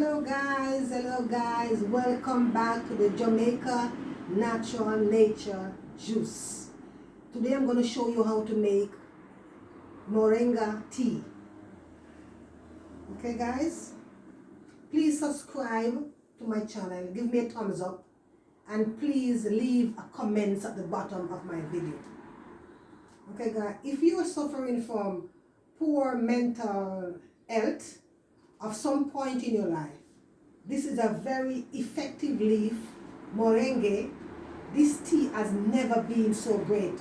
Hello guys, welcome back to the Jamaica Natural Nature Juice. Today I'm going to show you how to make moringa tea. Okay guys, please subscribe to my channel, give me a thumbs up, and please leave a comment at the bottom of my video. Okay guys, if you are suffering from poor mental health of some point in your life, this is a very effective leaf, moringa. This tea has never been so great.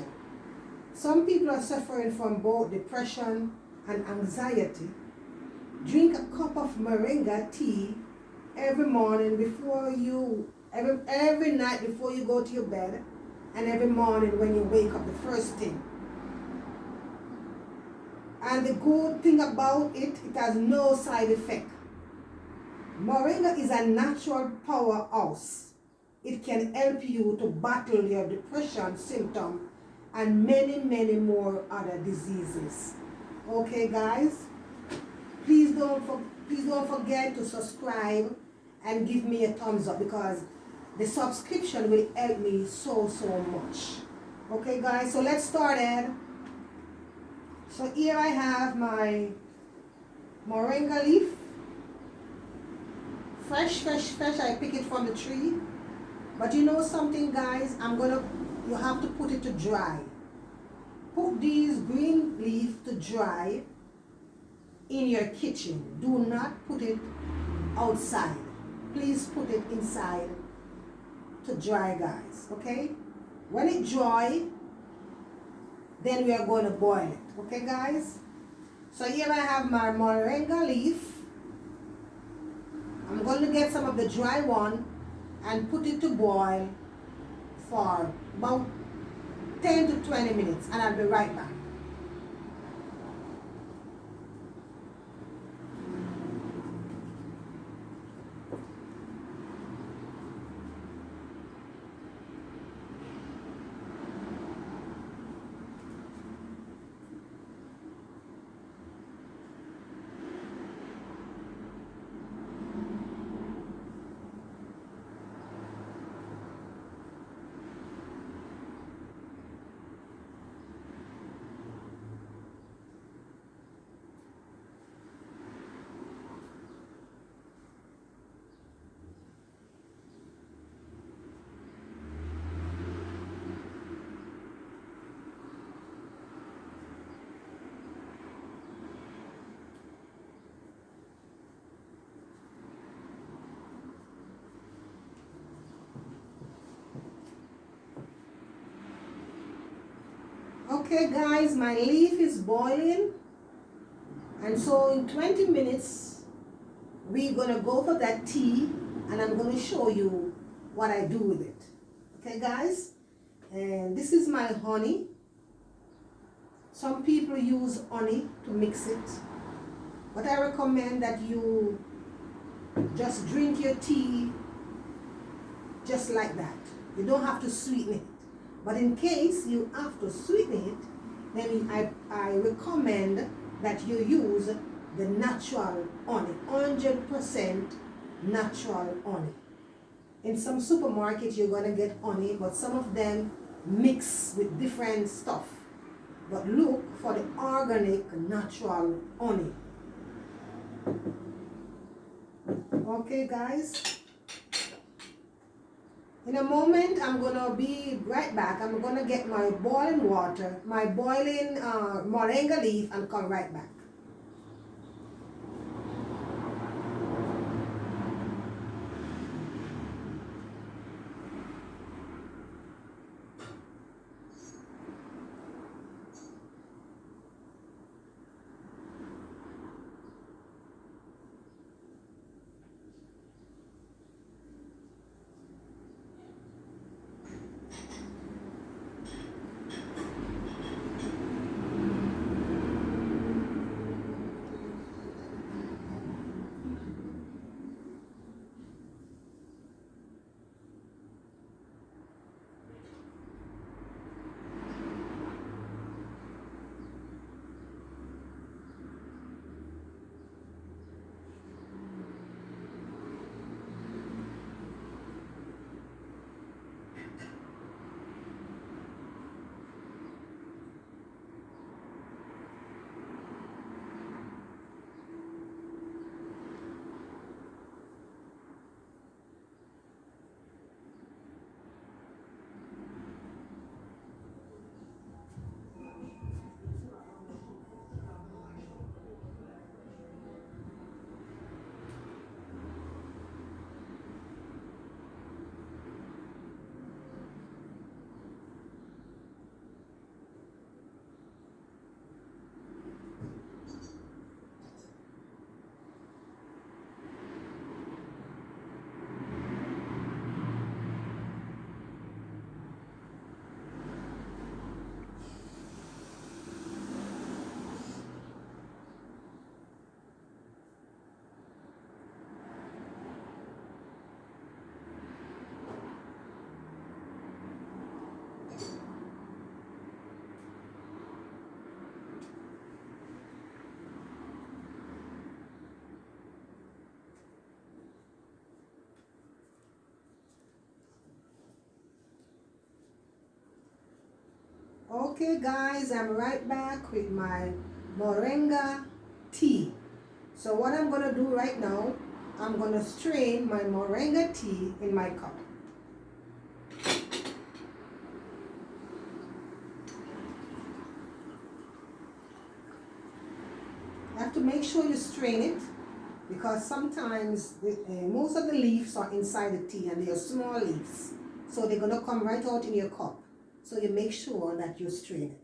Some people are suffering from both depression and anxiety. Drink a cup of moringa tea every morning every night before you go to your bed, and every morning when you wake up the first thing. And the good thing about it, it has no side effect. Moringa is a natural powerhouse. It can help you to battle your depression symptom and many more other diseases. Okay guys, please don't forget to subscribe and give me a thumbs up, because the subscription will help me so much. Okay guys, so let's start it. So here I have my moringa leaf. Fresh, I pick it from the tree. But you know something guys, you have to put it to dry. Put these green leaves to dry in your kitchen. Do not put it outside. Please put it inside to dry guys, okay? When it dry, then we are going to boil it, okay guys? So here I have my moringa leaf. I'm going to get some of the dry one and put it to boil for about 10 to 20 minutes, and I'll be right back. Okay guys, my leaf is boiling, and so in 20 minutes we're gonna go for that tea, and I'm gonna show you what I do with it. Okay guys, and this is my honey. Some people use honey to mix it, but I recommend that you just drink your tea just like that. You don't have to sweeten it. But in case you have to sweeten it, then I recommend that you use the natural honey, 100% natural honey. In some supermarkets you're going to get honey, but some of them mix with different stuff. But look for the organic natural honey. Okay guys, in a moment I'm gonna be right back. I'm gonna get my boiling water, my boiling moringa leaf, and come right back. Okay guys, I'm right back with my moringa tea. So what I'm going to do right now, I'm going to strain my moringa tea in my cup. You have to make sure you strain it, because sometimes most of the leaves are inside the tea and they are small leaves. So they're going to come right out in your cup. So you make sure that you strain it.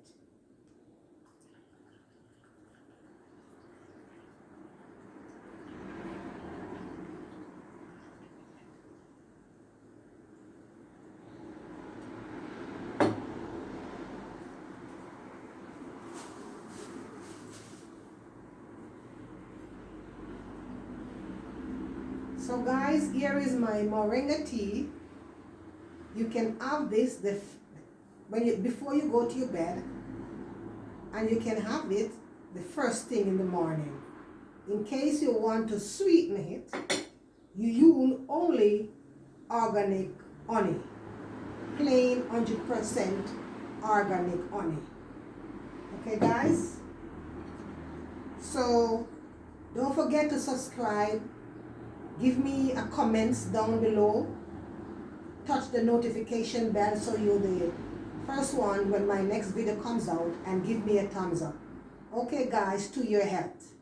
So guys, here is my moringa tea. You can have this before you go to your bed, and you can have it the first thing in the morning. In case you want to sweeten it, you use only organic honey, plain 100% organic honey. Okay guys? So don't forget to subscribe. Give me a comments down below. Touch the notification bell so you're the first one when my next video comes out, and give me a thumbs up. Okay guys, to your health.